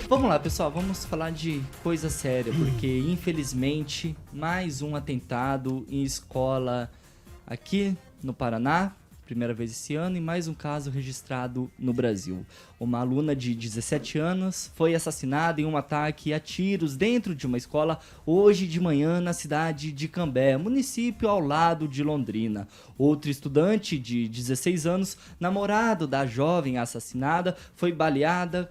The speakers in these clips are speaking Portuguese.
Vamos lá, pessoal, vamos falar de coisa séria, porque infelizmente mais um atentado em escola aqui no Paraná, primeira vez esse ano, e mais um caso registrado no Brasil. Uma aluna de 17 anos foi assassinada em um ataque a tiros dentro de uma escola hoje de manhã na cidade de Cambé, município ao lado de Londrina. Outro estudante de 16 anos, namorado da jovem assassinada, foi baleado,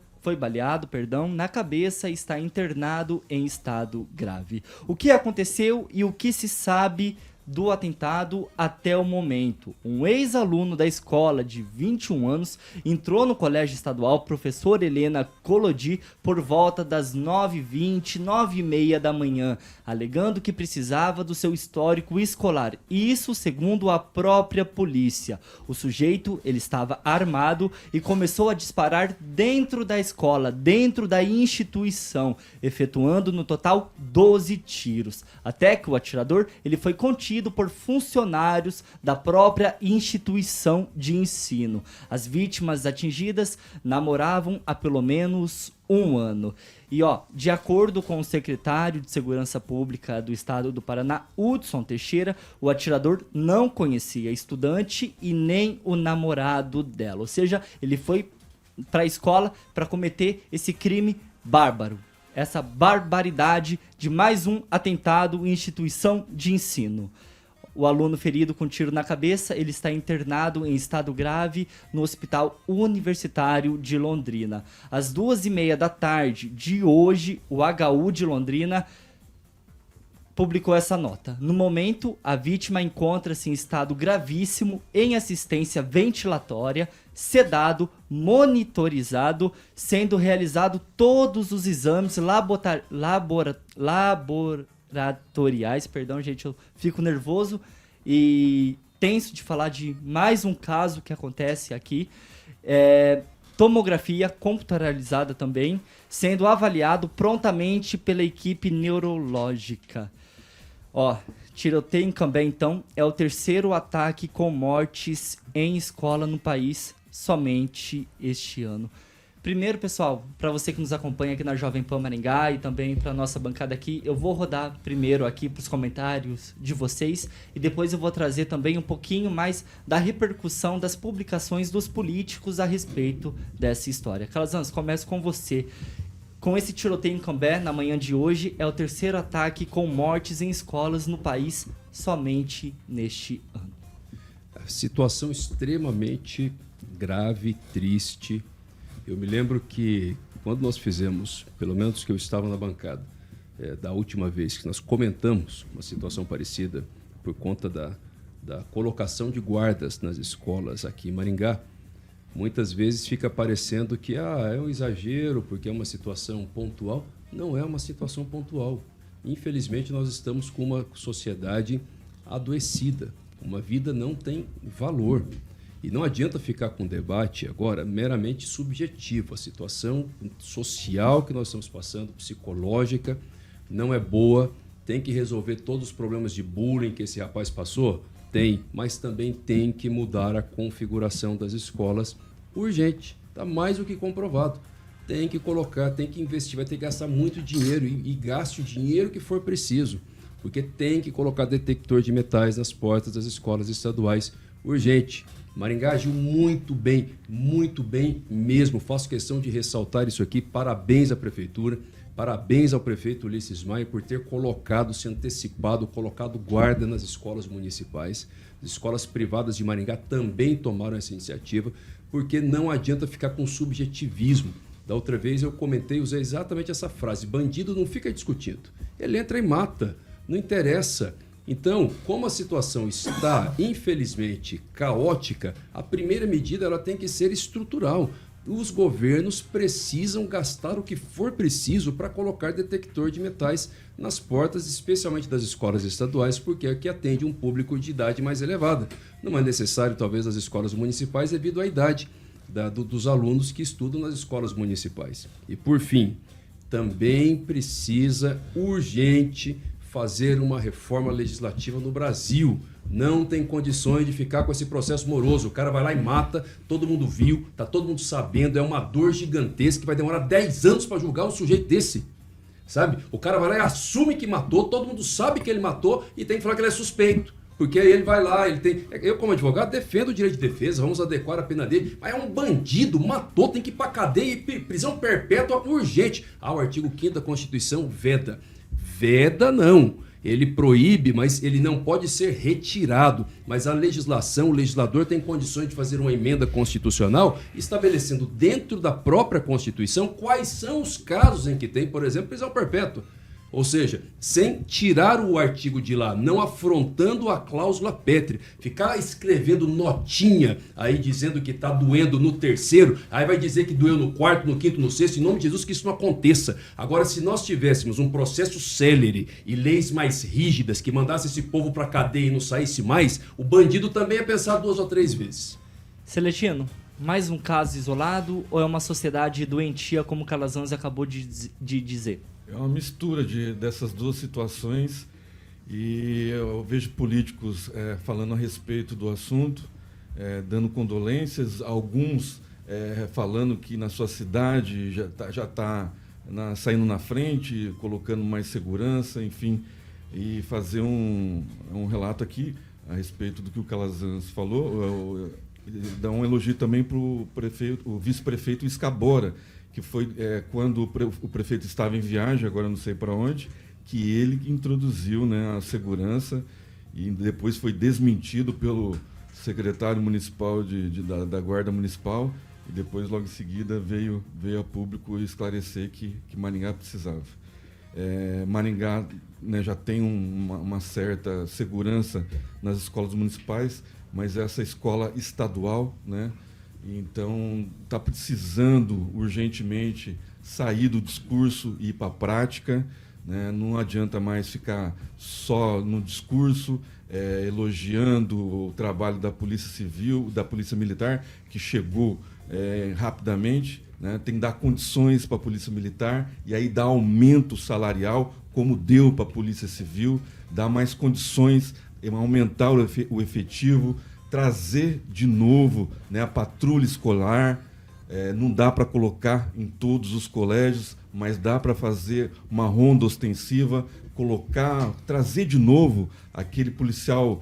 na cabeça e está internado em estado grave. O que aconteceu e o que se sabe do atentado até o momento? Um ex-aluno da escola de 21 anos entrou no colégio estadual Professor Helena Collodi por volta das 9h20, 9h30 da manhã, alegando que precisava do seu histórico escolar. Isso segundo a própria polícia. O sujeito, ele estava armado e começou a disparar dentro da escola, dentro da instituição, efetuando no total 12 tiros. Até que o atirador, ele foi contido por funcionários da própria instituição de ensino. As vítimas atingidas namoravam há pelo menos um ano. E de acordo com o secretário de Segurança Pública do Estado do Paraná, Hudson Teixeira, o atirador não conhecia a estudante e nem o namorado dela. Ou seja, ele foi para a escola para cometer esse crime bárbaro. Essa barbaridade de mais um atentado em instituição de ensino. O aluno ferido com tiro na cabeça, ele está internado em estado grave no Hospital Universitário de Londrina. Às 2h30 da tarde de hoje, o HU de Londrina publicou essa nota. No momento, a vítima encontra-se em estado gravíssimo, em assistência ventilatória, sedado, monitorizado, sendo realizado todos os exames laboratoriais, perdão, gente, eu fico nervoso e tenso de falar de mais um caso que acontece aqui. Tomografia computadorizada também, sendo avaliado prontamente pela equipe neurológica. Tiroteio em Cambé, então, é o terceiro ataque com mortes em escola no país somente este ano. Primeiro, pessoal, para você que nos acompanha aqui na Jovem Pan Maringá e também para nossa bancada aqui, eu vou rodar primeiro aqui para os comentários de vocês e depois eu vou trazer também um pouquinho mais da repercussão das publicações dos políticos a respeito dessa história. Calazans, começo com você. Com esse tiroteio em Cambé, na manhã de hoje, é o terceiro ataque com mortes em escolas no país somente neste ano. Situação extremamente grave, triste. Eu me lembro que quando nós fizemos, pelo menos que eu estava na bancada, da última vez que nós comentamos uma situação parecida por conta da colocação de guardas nas escolas aqui em Maringá, muitas vezes fica parecendo que é um exagero porque é uma situação pontual. Não é uma situação pontual. Infelizmente, nós estamos com uma sociedade adoecida. Uma vida não tem valor. E não adianta ficar com um debate agora meramente subjetivo. A situação social que nós estamos passando, psicológica, não é boa. Tem que resolver todos os problemas de bullying que esse rapaz passou? Tem, mas também tem que mudar a configuração das escolas urgente. Está mais do que comprovado. Tem que colocar, tem que investir, vai ter que gastar muito dinheiro e gaste o dinheiro que for preciso, porque tem que colocar detector de metais nas portas das escolas estaduais urgente. Maringá agiu muito bem mesmo. Faço questão de ressaltar isso aqui. Parabéns à Prefeitura, parabéns ao prefeito Ulisses Maia por ter se antecipado, colocado guarda nas escolas municipais. As escolas privadas de Maringá também tomaram essa iniciativa, porque não adianta ficar com subjetivismo. Da outra vez eu comentei, usei exatamente essa frase: bandido não fica discutindo, ele entra e mata, não interessa. Então, como a situação está, infelizmente, caótica, a primeira medida ela tem que ser estrutural. Os governos precisam gastar o que for preciso para colocar detector de metais nas portas, especialmente das escolas estaduais, porque é que atende um público de idade mais elevada. Não é necessário, talvez, nas escolas municipais, devido à idade dos alunos que estudam nas escolas municipais. E, por fim, também precisa, urgente, fazer uma reforma legislativa no Brasil. Não tem condições de ficar com esse processo moroso. O cara vai lá e mata, todo mundo viu, tá todo mundo sabendo, é uma dor gigantesca que vai demorar 10 anos para julgar um sujeito desse. Sabe? O cara vai lá e assume que matou, todo mundo sabe que ele matou e tem que falar que ele é suspeito. Porque aí ele vai lá, ele tem... Eu, como advogado, defendo o direito de defesa, vamos adequar a pena dele. Mas é um bandido, matou, tem que ir pra cadeia e prisão perpétua urgente. O artigo 5º da Constituição veda. Veda não. Ele proíbe, mas ele não pode ser retirado. Mas a legislação, o legislador tem condições de fazer uma emenda constitucional estabelecendo dentro da própria Constituição quais são os casos em que tem, por exemplo, prisão perpétua. Ou seja, sem tirar o artigo de lá, não afrontando a cláusula pétrea, ficar escrevendo notinha aí dizendo que está doendo no terceiro, aí vai dizer que doeu no quarto, no quinto, no sexto, em nome de Jesus que isso não aconteça. Agora, se nós tivéssemos um processo célere e leis mais rígidas que mandasse esse povo para cadeia e não saísse mais, o bandido também ia pensar 2 ou 3 vezes. Celestino, mais um caso isolado ou é uma sociedade doentia como Calazans acabou de dizer? É uma mistura dessas duas situações e eu vejo políticos falando a respeito do assunto, dando condolências, alguns falando que na sua cidade já está saindo na frente, colocando mais segurança, enfim, e fazer um relato aqui a respeito do que o Calazans falou, dar um elogio também para o vice-prefeito Escabora, que foi quando o prefeito estava em viagem, agora não sei para onde, que ele introduziu, né, a segurança e depois foi desmentido pelo secretário municipal da Guarda Municipal e depois, logo em seguida, veio a público esclarecer que Maringá precisava. Maringá, né, já tem uma certa segurança nas escolas municipais, mas essa escola estadual, né, então está precisando urgentemente sair do discurso e ir para a prática, né? Não adianta mais ficar só no discurso, elogiando o trabalho da Polícia Civil, da Polícia Militar, que chegou rapidamente, né? Tem que dar condições para a Polícia Militar e aí dar aumento salarial, como deu para a Polícia Civil, dar mais condições, aumentar o efetivo, trazer de novo, né, a patrulha escolar. Não dá para colocar em todos os colégios, mas dá para fazer uma ronda ostensiva, trazer de novo aquele policial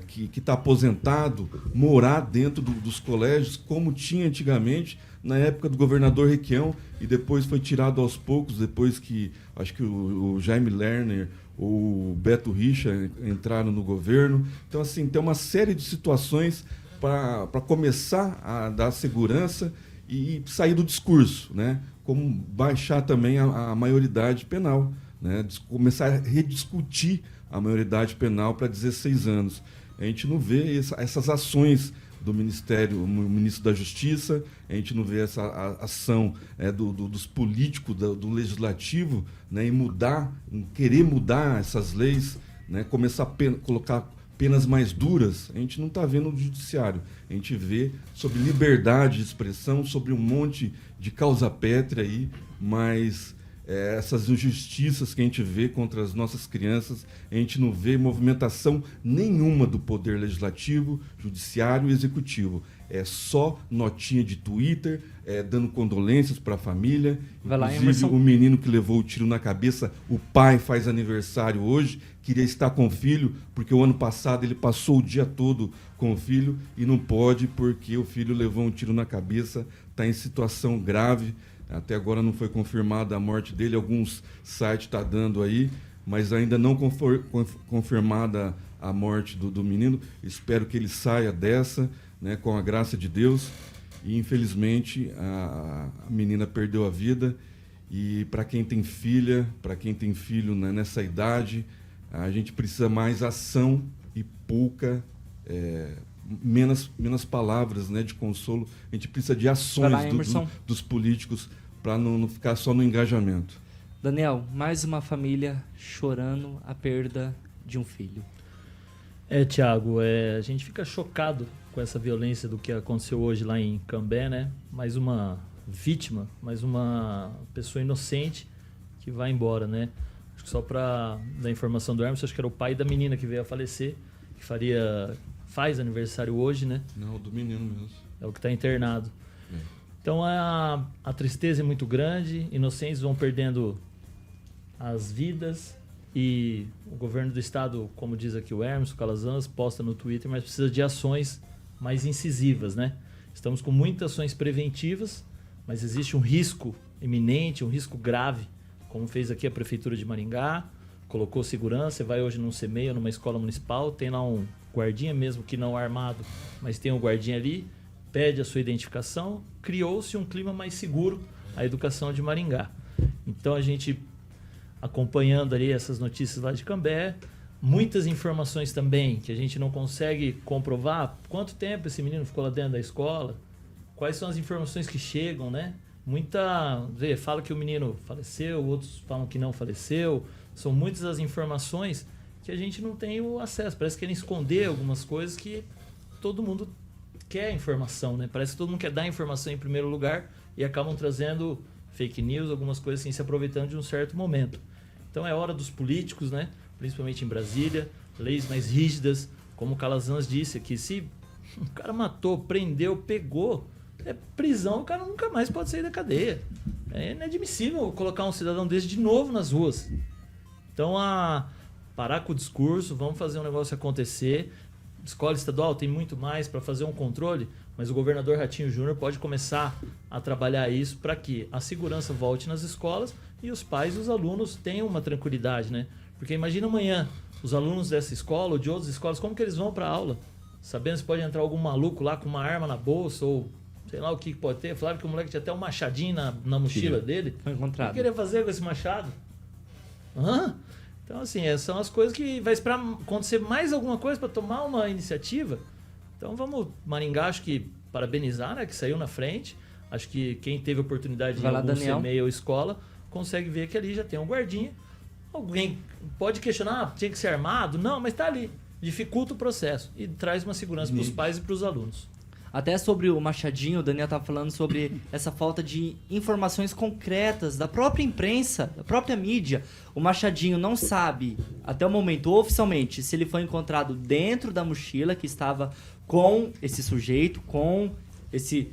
que está aposentado, morar dentro dos colégios, como tinha antigamente, na época do governador Requião, e depois foi tirado aos poucos, depois que, acho que o Jaime Lerner, o Beto Richa entraram no governo. Então, assim, tem uma série de situações para começar a dar segurança e sair do discurso, né? Como baixar também a maioridade penal, né? Começar a rediscutir a maioridade penal para 16 anos. A gente não vê essas ações do ministro da Justiça, a gente não vê essa ação dos políticos, do legislativo, né, em querer mudar essas leis, né, começar a colocar penas mais duras. A gente não está vendo no judiciário, a gente vê sobre liberdade de expressão, sobre um monte de causa pétrea aí, mas essas injustiças que a gente vê contra as nossas crianças, a gente não vê movimentação nenhuma do poder legislativo, judiciário e executivo. É só notinha de Twitter, dando condolências para a família. Vai lá, inclusive, o menino que levou o tiro na cabeça, o pai faz aniversário hoje, queria estar com o filho, porque o ano passado ele passou o dia todo com o filho e não pode porque o filho levou um tiro na cabeça, está em situação grave. Até agora não foi confirmada a morte dele, alguns sites estão dando aí, mas ainda não confirmada a morte do menino. Espero que ele saia dessa, né, com a graça de Deus. E, infelizmente, a menina perdeu a vida. E para quem tem filha, para quem tem filho, né, nessa idade, a gente precisa mais ação e menos palavras, né, de consolo. A gente precisa de ações dos políticos para não ficar só no engajamento. Daniel, mais uma família chorando a perda de um filho. Tiago, a gente fica chocado com essa violência do que aconteceu hoje lá em Cambé, né? Mais uma vítima, mais uma pessoa inocente que vai embora, né? Acho que só para dar informação do Hermes, acho que era o pai da menina que veio a falecer, que faz aniversário hoje, né? Não, do menino mesmo. É o que está internado. Então a tristeza é muito grande, inocentes vão perdendo as vidas e o governo do estado, como diz aqui o Hermes, o Calazans, posta no Twitter, mas precisa de ações mais incisivas, né? Estamos com muitas ações preventivas, mas existe um risco iminente, um risco grave, como fez aqui a Prefeitura de Maringá, colocou segurança, você vai hoje num CMEI, numa escola municipal, tem lá um guardinha mesmo que não armado, mas tem um guardinha ali, pede a sua identificação, criou-se um clima mais seguro à educação de Maringá. Então a gente acompanhando ali essas notícias lá de Cambé, muitas informações também que a gente não consegue comprovar quanto tempo esse menino ficou lá dentro da escola, quais são as informações que chegam, né? Fala que o menino faleceu, outros falam que não faleceu, são muitas as informações que a gente não tem o acesso, parece que querem esconder algumas coisas que todo mundo quer informação, né? Parece que todo mundo quer dar informação em primeiro lugar e acabam trazendo fake news, algumas coisas assim, se aproveitando de um certo momento. Então é hora dos políticos, né? Principalmente em Brasília, leis mais rígidas, como o Calazans disse aqui, se o cara matou, prendeu, pegou, é prisão, o cara nunca mais pode sair da cadeia. É inadmissível colocar um cidadão desse de novo nas ruas. Então, parar com o discurso, vamos fazer um negócio acontecer. Escola estadual tem muito mais para fazer um controle, mas o governador Ratinho Júnior pode começar a trabalhar isso para que a segurança volte nas escolas e os pais e os alunos tenham uma tranquilidade, né? Porque imagina amanhã os alunos dessa escola ou de outras escolas, como que eles vão para a aula? Sabendo se pode entrar algum maluco lá com uma arma na bolsa ou sei lá o que pode ter. Falaram que o moleque tinha até um machadinho na mochila dele. Foi encontrado. O que queria fazer com esse machado? Então, assim, são as coisas que vai esperar acontecer mais alguma coisa para tomar uma iniciativa. Então, vamos, Maringá, acho que parabenizar, né, que saiu na frente. Acho que quem teve a oportunidade de ir em algum CMEI ou escola consegue ver que ali já tem um guardinha. Alguém pode questionar, tinha que ser armado? Não, mas está ali. Dificulta o processo e traz uma segurança para os pais e para os alunos. Até sobre o Machadinho, o Daniel estava falando sobre essa falta de informações concretas da própria imprensa, da própria mídia. O Machadinho não sabe, até o momento, oficialmente, se ele foi encontrado dentro da mochila que estava com esse sujeito, com esse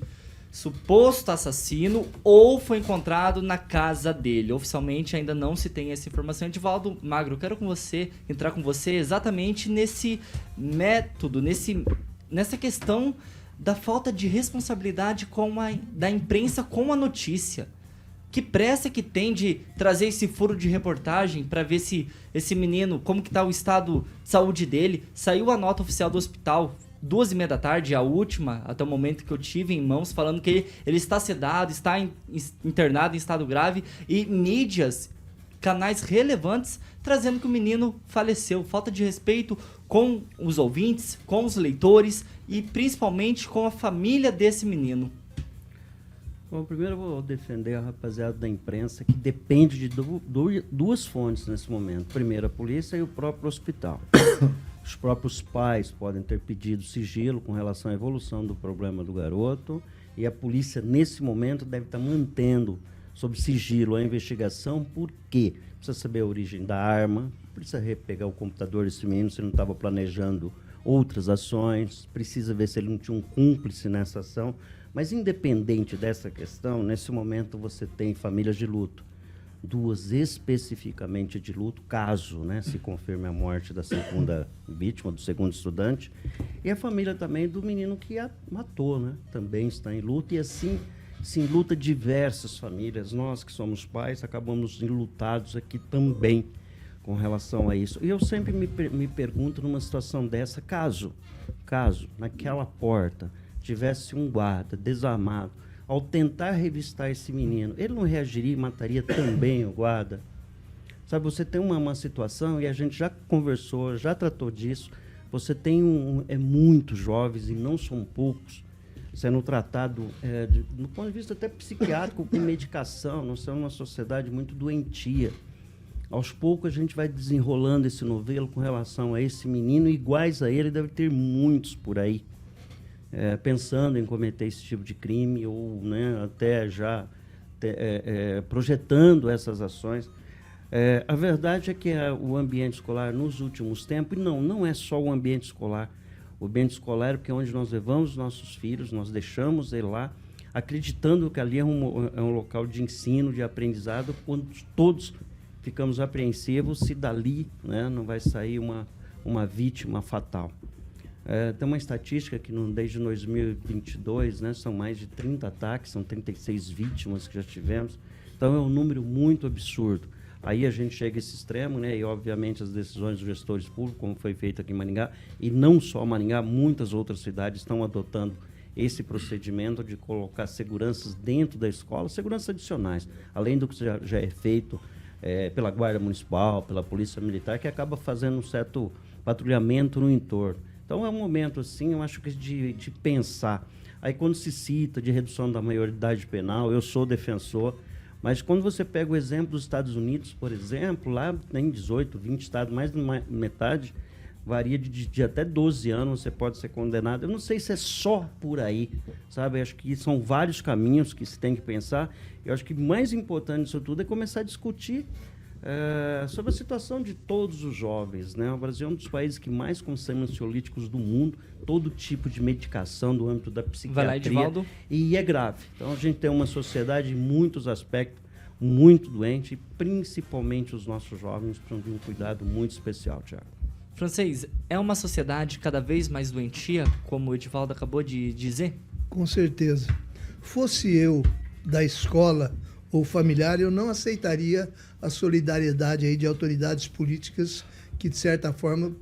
suposto assassino, ou foi encontrado na casa dele. Oficialmente ainda não se tem essa informação. Edivaldo Magro, eu quero entrar com você exatamente nesse método, nessa questão da falta de responsabilidade da imprensa com a notícia. Que pressa que tem de trazer esse furo de reportagem para ver se esse menino, como que tá o estado de saúde dele. Saiu a nota oficial do hospital, 2h30 da tarde, a última, até o momento que eu tive em mãos, falando que ele está sedado, está internado em estado grave, e mídias, canais relevantes, trazendo que o menino faleceu. Falta de respeito com os ouvintes, com os leitores e principalmente com a família desse menino. Bom, primeiro eu vou defender a rapaziada da imprensa, que depende de duas fontes nesse momento. Primeiro, a polícia e o próprio hospital. Os próprios pais podem ter pedido sigilo com relação à evolução do problema do garoto, e a polícia, nesse momento, deve estar mantendo sob sigilo a investigação. Por quê? Precisa saber a origem da arma, precisa repegar o computador desse menino, se ele não estava planejando outras ações, precisa ver se ele não tinha um cúmplice nessa ação. Mas, independente dessa questão, nesse momento você tem famílias de luto. Duas especificamente de luto, caso, né, se confirme a morte da segunda vítima, do segundo estudante. E a família também do menino que a matou, né, também está em luto. E assim se enluta diversas famílias. Nós que somos pais acabamos enlutados aqui também com relação a isso. E eu sempre me pergunto, numa situação dessa, caso naquela porta tivesse um guarda desarmado, ao tentar revistar esse menino, ele não reagiria e mataria também o guarda? Sabe, você tem uma situação, e a gente já conversou, já tratou disso, você tem muitos jovens, e não são poucos, sendo tratado do ponto de vista até psiquiátrico, com medicação. Nós somos uma sociedade muito doentia. Aos poucos a gente vai desenrolando esse novelo com relação a esse menino, iguais a ele deve ter muitos por aí, pensando em cometer esse tipo de crime, ou, né, até já projetando essas ações. A verdade é que o ambiente escolar, nos últimos tempos, não é só o ambiente escolar. O ambiente escolar é porque é onde nós levamos os nossos filhos, nós deixamos ele lá, acreditando que ali é um local de ensino, de aprendizado, quando todos ficamos apreensivos se dali, né, não vai sair uma vítima fatal. Tem uma estatística que desde 2022, né, são mais de 30 ataques, são 36 vítimas que já tivemos, então é um número muito absurdo. Aí a gente chega a esse extremo, né, e obviamente as decisões dos gestores públicos, como foi feito aqui em Maringá, e não só Maringá, muitas outras cidades estão adotando esse procedimento de colocar seguranças dentro da escola, seguranças adicionais, além do que já é feito pela Guarda Municipal, pela Polícia Militar, que acaba fazendo um certo patrulhamento no entorno. Então é um momento, assim, eu acho que de pensar. Aí quando se cita de redução da maioridade penal, eu sou defensor, mas quando você pega o exemplo dos Estados Unidos, por exemplo, lá tem 18, 20 estados, mais de metade, varia de até 12 anos, você pode ser condenado. Eu não sei se é só por aí, sabe? Eu acho que são vários caminhos que se tem que pensar. Eu acho que o mais importante disso tudo é começar a discutir sobre a situação de todos os jovens, né? O Brasil é um dos países que mais consome ansiolíticos do mundo, todo tipo de medicação do âmbito da psiquiatria. Vai lá, Edivaldo. E é grave. Então a gente tem uma sociedade em muitos aspectos muito doente, e principalmente os nossos jovens precisam de um cuidado muito especial, Thiago. Francês, é uma sociedade cada vez mais doentia, como o Edivaldo acabou de dizer? Com certeza. Fosse eu da escola ou familiar, eu não aceitaria a solidariedade aí de autoridades políticas que, de certa forma,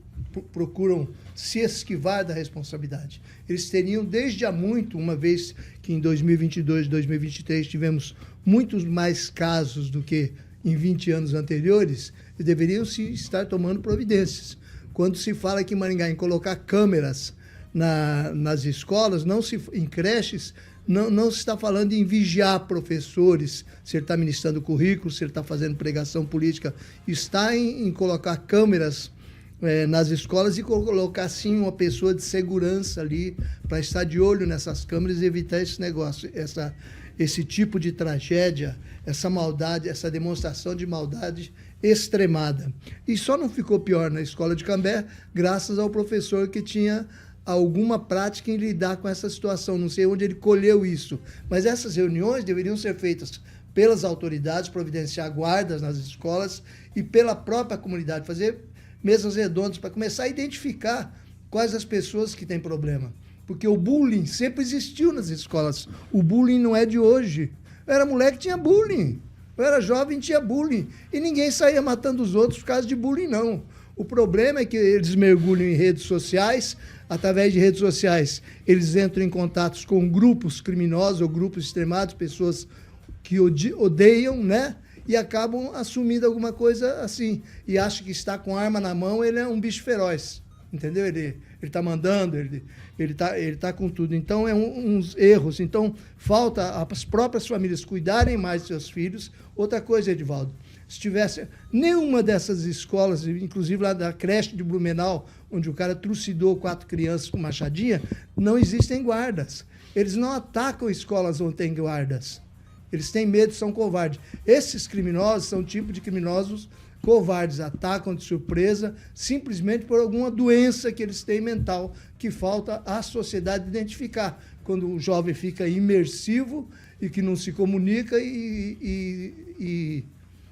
procuram se esquivar da responsabilidade. Eles teriam, desde há muito, uma vez que em 2022 e 2023 tivemos muitos mais casos do que em 20 anos anteriores, e deveriam se estar tomando providências. Quando se fala aqui em Maringá em colocar câmeras nas escolas, em creches, não se está falando em vigiar professores, se ele está ministrando currículo, se ele está fazendo pregação política, está em colocar câmeras nas escolas e colocar, sim, uma pessoa de segurança ali para estar de olho nessas câmeras e evitar esse negócio, esse tipo de tragédia, essa maldade, essa demonstração de maldade extremada. E só não ficou pior na escola de Cambé, graças ao professor que tinha alguma prática em lidar com essa situação. Não sei onde ele colheu isso, mas essas reuniões deveriam ser feitas pelas autoridades, providenciar guardas nas escolas e pela própria comunidade, fazer mesas redondas para começar a identificar quais as pessoas que têm problema. Porque o bullying sempre existiu nas escolas. O bullying não é de hoje. Eu era moleque, tinha bullying. Eu era jovem, tinha bullying. E ninguém saía matando os outros por causa de bullying, não. O problema é que eles mergulham em redes sociais. Através de redes sociais, eles entram em contatos com grupos criminosos ou grupos extremados, pessoas que odeiam, né? E acabam assumindo alguma coisa assim. E acham que está com arma na mão, ele é um bicho feroz. Entendeu? Ele está mandando, ele tá com tudo. Então, uns erros. Então, falta as próprias famílias cuidarem mais de seus filhos. Outra coisa, Edivaldo, se tivesse nenhuma dessas escolas, inclusive lá da creche de Blumenau, onde o cara trucidou 4 crianças com machadinha, não existem guardas. Eles não atacam escolas onde tem guardas. Eles têm medo, são covardes. Esses criminosos são o tipo de criminosos covardes, atacam de surpresa, simplesmente por alguma doença que eles têm mental, que falta à sociedade identificar. Quando o jovem fica imersivo e que não se comunica e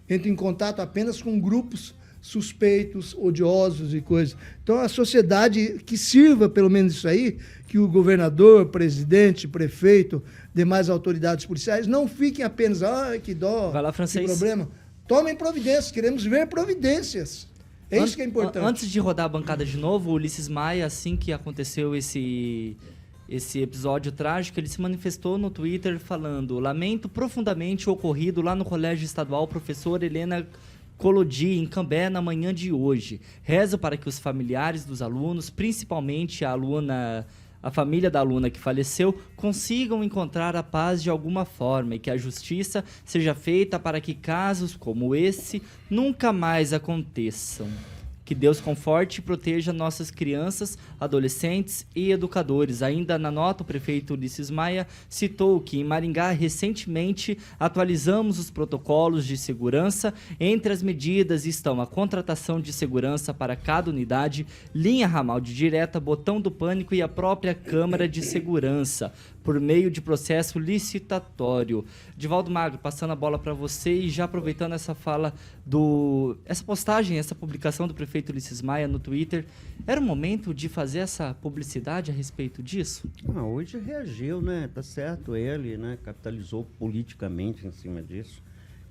entra em contato apenas com grupos suspeitos, odiosos e coisas. Então, a sociedade que sirva, pelo menos isso aí, que o governador, presidente, prefeito, demais autoridades policiais, não fiquem apenas, que dó, vai lá, Francês, que problema. Tomem providências, queremos ver providências. É isso que é importante. Antes de rodar a bancada de novo, o Ulisses Maia, assim que aconteceu esse episódio trágico, ele se manifestou no Twitter falando: lamento profundamente o ocorrido lá no Colégio Estadual Professora Helena Colodi, em Cambé, na manhã de hoje. Rezo para que os familiares dos alunos, principalmente a família da aluna que faleceu, consigam encontrar a paz de alguma forma e que a justiça seja feita para que casos como esse nunca mais aconteçam. Que Deus conforte e proteja nossas crianças, adolescentes e educadores. Ainda na nota, o prefeito Ulisses Maia citou que em Maringá, recentemente, atualizamos os protocolos de segurança. Entre as medidas estão a contratação de segurança para cada unidade, linha ramal de direta, botão do pânico e a própria câmara de segurança, por meio de processo licitatório. Divaldo Magro, passando a bola para você e já aproveitando essa fala essa postagem, essa publicação do prefeito Ulisses Maia no Twitter, era o momento de fazer essa publicidade a respeito disso? Hoje reagiu, né? Tá certo ele, né? Capitalizou politicamente em cima disso,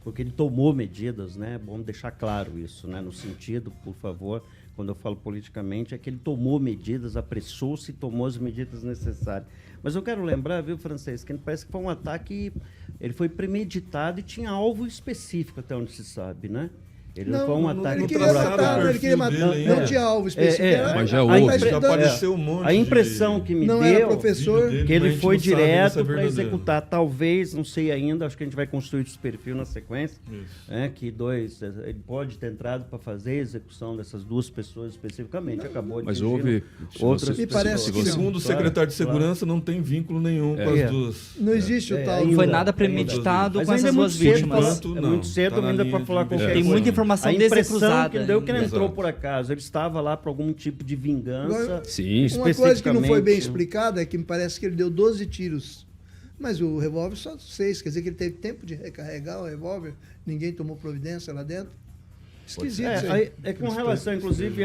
porque ele tomou medidas, né? Bom deixar claro isso, né? No sentido, por favor, quando eu falo politicamente, é que ele tomou medidas, apressou-se e tomou as medidas necessárias. Mas eu quero lembrar, viu, Francês, que parece que foi um ataque, ele foi premeditado e tinha alvo específico, até onde se sabe, né? Ele não foi um ataque... Ele queria matar, ele queria matar, não tinha alvo específico. Mas já houve. Já apareceu um monte A impressão que me não deu... era professor. dele, que ele foi direto para verdadeiro. executar, talvez, não sei ainda, acho que a gente vai construir esse perfil na sequência, que ele pode ter entrado para fazer a execução dessas duas pessoas especificamente, acabou de Mas atingir houve outras Me parece pessoas. que Segundo o secretário de Segurança, não tem vínculo nenhum com as duas. Não existe o tal... Não foi ainda, nada premeditado Mas com ainda essas duas cedo vítimas. pra- É muito cedo Tá na ainda linha para falar de qualquer Tem coisa. muita informação A impressão desacruzada que deu que ele ainda. entrou Exato. por acaso, ele estava lá por algum tipo de vingança. Sim, Uma coisa que não foi bem especificamente- explicada é que me parece que ele deu 12 tiros. Mas o revólver só 6, quer dizer que ele teve tempo de recarregar o revólver, ninguém tomou providência lá dentro. Esquisito isso aí. Com relação, inclusive,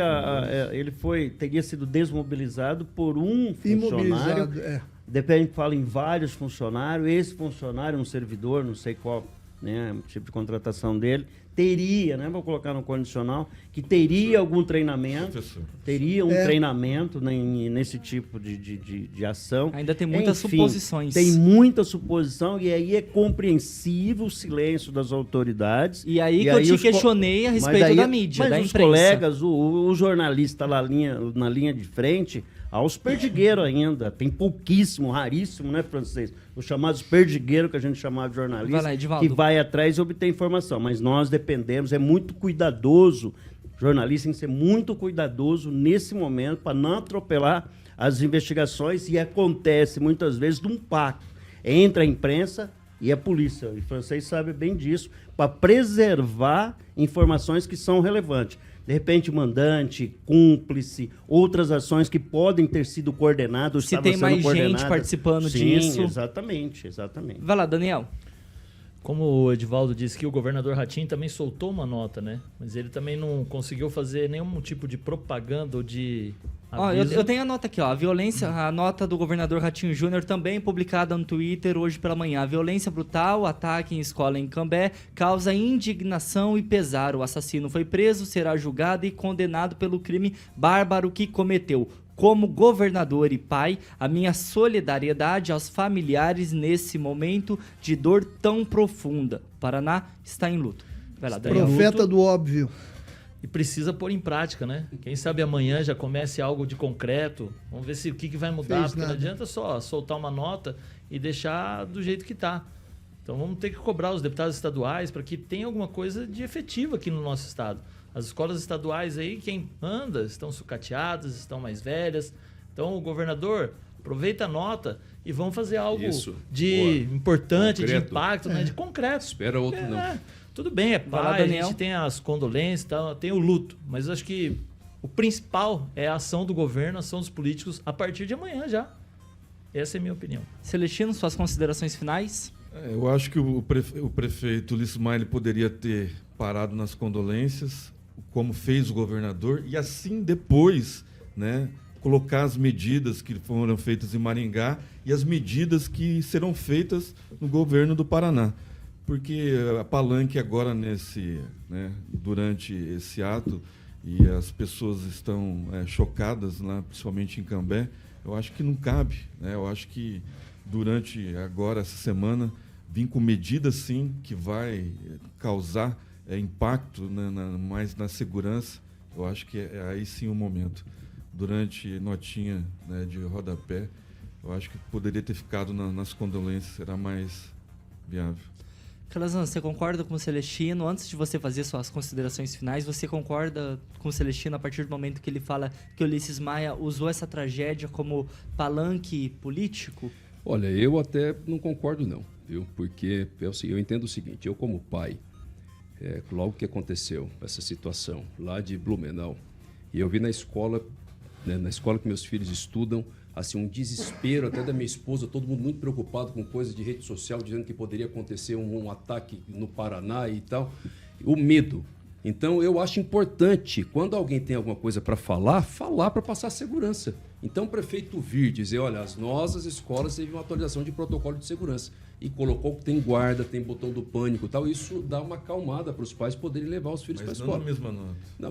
ele teria sido desmobilizado por um funcionário. Imobilizado, Depende, fala em vários funcionários. Esse funcionário, um servidor, não sei qual, né, tipo de contratação dele, teria, né, vou colocar no condicional, que teria algum treinamento, Professor. teria um treinamento nesse tipo de ação. Ainda tem muitas Enfim, suposições. Tem muita suposição e aí é compreensível o silêncio das autoridades. E aí que eu te questionei a respeito da mídia, mas da os imprensa. colegas, o jornalista na linha de frente, aos perdigueiros ainda. Tem pouquíssimo, raríssimo, né, Francês? Os chamados perdigueiros, que a gente chamava de Vai jornalista, lá, Edivaldo. que vai atrás e obtém informação. Mas nós dependemos, é muito cuidadoso, jornalista tem que ser muito cuidadoso nesse momento para não atropelar as investigações, e acontece muitas vezes de um pacto entre a imprensa e a polícia. E o Francês sabe bem disso, para preservar informações que são relevantes. De repente, mandante, cúmplice, outras ações que podem ter sido coordenadas. Se tem mais gente participando disso. Sim, exatamente. Vai lá, Daniel. Como o Edivaldo disse que o governador Ratinho também soltou uma nota, né? Mas ele também não conseguiu fazer nenhum tipo de propaganda ou de Ó, aviso. eu tenho a nota aqui, ó. A nota do governador Ratinho Júnior, também publicada no Twitter hoje pela manhã. A violência brutal, ataque em escola em Cambé, causa indignação e pesar. O assassino foi preso, será julgado e condenado pelo crime bárbaro que cometeu. Como governador e pai, a minha solidariedade aos familiares nesse momento de dor tão profunda. O Paraná está em luto. Vai lá, Daniel. Profeta do óbvio. E precisa pôr em prática, né? Quem sabe amanhã já comece algo de concreto. Vamos ver se o que vai mudar, Fez porque não nada. adianta só soltar uma nota e deixar do jeito que está. Então vamos ter que cobrar os deputados estaduais para que tenha alguma coisa de efetivo aqui no nosso estado. As escolas estaduais aí, quem anda, estão sucateadas, estão mais velhas. Então o governador, aproveita a nota e vamos fazer algo Isso. de Boa. importante, Concreto. de impacto, né? De concreto. Espera outro não. Tudo bem, é Vai lá, pai, a Daniel. gente tem as condolências, tem o luto, mas eu acho que o principal é a ação do governo, a ação dos políticos a partir de amanhã já. Essa é a minha opinião. Celestino, suas considerações finais? Eu acho que o prefeito Ulisses Maia poderia ter parado nas condolências, como fez o governador, e assim depois, né, colocar as medidas que foram feitas em Maringá e as medidas que serão feitas no governo do Paraná. Porque a palanque agora durante esse ato, e as pessoas estão chocadas, lá, principalmente em Cambé, eu acho que não cabe. Né? Eu acho que durante agora, essa semana, vir com medidas, sim, que vai causar impacto mais na segurança, eu acho que é aí sim o momento. Durante notinha de rodapé, eu acho que poderia ter ficado nas condolências, será mais viável. Calazans, você concorda com o Celestino? Antes de você fazer suas considerações finais, você concorda com o Celestino a partir do momento que ele fala que Ulisses Maia usou essa tragédia como palanque político? Olha, eu até não concordo não, viu? Porque eu entendo o seguinte, eu como pai, logo que aconteceu essa situação lá de Blumenau, e eu vi na escola, né, na escola que meus filhos estudam, assim, um desespero até da minha esposa, todo mundo muito preocupado com coisas de rede social, dizendo que poderia acontecer um ataque no Paraná e tal. O medo. Então, eu acho importante, quando alguém tem alguma coisa para falar para passar segurança. Então, o prefeito vir dizer, olha, as nossas escolas teve uma atualização de protocolo de segurança. E colocou que tem guarda, tem botão do pânico e tal. Isso dá uma acalmada para os pais poderem levar os filhos para a escola. Mas não na mesma nota. Não,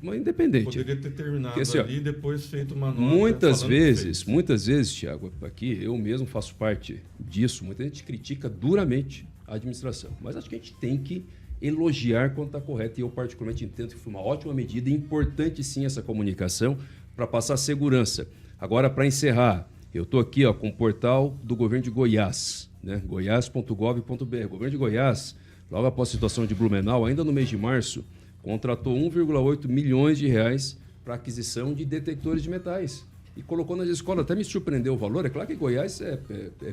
mas independente. Poderia ter terminado Porque, assim, ali e depois feito uma nota. Muitas vezes, Thiago, aqui eu mesmo faço parte disso. Muita gente critica duramente a administração. Mas acho que a gente tem que elogiar quando está correto. E eu particularmente entendo que foi uma ótima medida e importante sim essa comunicação para passar segurança. Agora, para encerrar, eu estou aqui com o portal do governo de Goiás, né? goiás.gov.br. O governo de Goiás, logo após a situação de Blumenau, ainda no mês de março, contratou 1,8 milhões de reais para aquisição de detectores de metais. E colocou nas escolas, até me surpreendeu o valor. É claro que Goiás é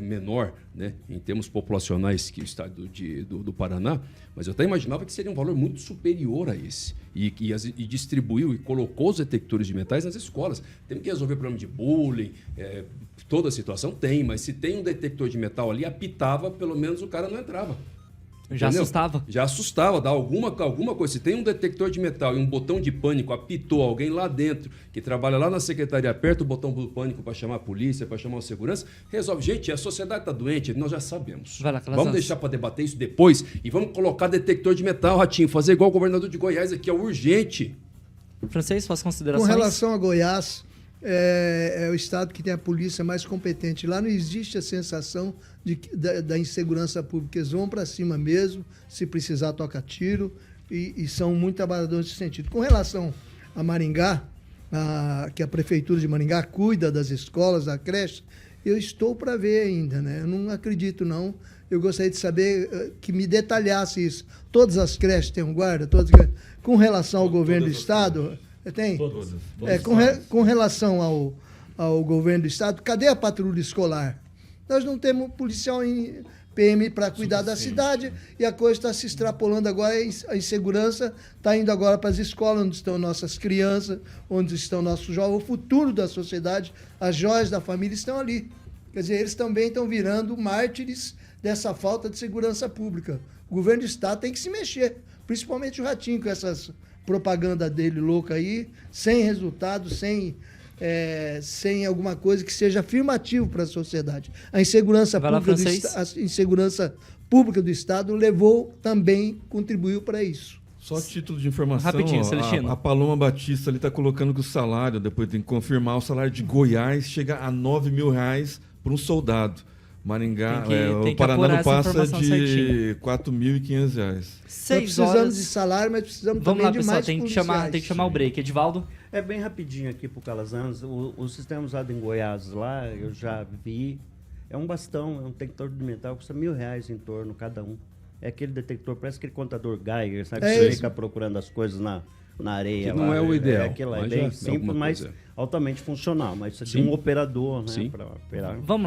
menor, né, em termos populacionais que o estado do Paraná, mas eu até imaginava que seria um valor muito superior a esse. E distribuiu e colocou os detectores de metais nas escolas. Temos que resolver o problema de bullying, toda a situação tem, mas se tem um detector de metal ali, apitava, pelo menos o cara não entrava. Já Entendeu? assustava. Já assustava, dá alguma coisa. Se tem um detector de metal e um botão de pânico, apitou alguém lá dentro, que trabalha lá na secretaria, aperta o botão do pânico para chamar a polícia, para chamar a segurança, resolve. Gente, a sociedade está doente, nós já sabemos. Vai lá, vamos deixar para debater isso depois e vamos colocar detector de metal, Ratinho, fazer igual o governador de Goiás aqui, é urgente. Francês, suas Com considerações? relação a Goiás, é o estado que tem a polícia mais competente. Lá não existe a sensação da insegurança pública. Eles vão para cima mesmo, se precisar toca tiro, e são muito trabalhadores nesse sentido. Com relação a Maringá, que a prefeitura de Maringá cuida das escolas, da creche, eu estou para ver ainda, né? Eu não acredito, não. Eu gostaria de saber que me detalhasse isso. Todas as creches têm um guarda? Com relação ao governo do estado... Tem? Todas. Com relação ao governo do estado, cadê a patrulha escolar? Nós não temos policial em PM para cuidar da cidade e a coisa está se extrapolando agora, a insegurança está indo agora para as escolas, onde estão nossas crianças, onde estão nossos jovens, o futuro da sociedade, as joias da família estão ali. Quer dizer, eles também estão virando mártires dessa falta de segurança pública. O governo do estado tem que se mexer, principalmente o Ratinho, com essas propaganda dele louca aí, sem resultado, sem alguma coisa que seja afirmativo para a sociedade. A insegurança pública do Estado contribuiu para isso. Só título de informação, Rapidinho, Celestino. A Paloma Batista está colocando que o salário, depois tem que confirmar, o salário de Goiás chega a R$9 mil para um soldado. Maringá, o Paraná não passa de R$4.500. Nós precisamos de salário, mas precisamos também de mais policiais. Tem que chamar o break. Edivaldo? É bem rapidinho aqui para o Calazans. O sistema usado em Goiás lá, eu já vi. É um bastão, é um detector de metal, custa R$1.000 em torno cada um. É aquele detector, parece aquele contador Geiger, sabe? Que você fica procurando as coisas na areia. Que não é o ideal. Aquilo é bem simples, mas altamente funcional. Mas precisa de um operador, né? Para operar. Vamos lá.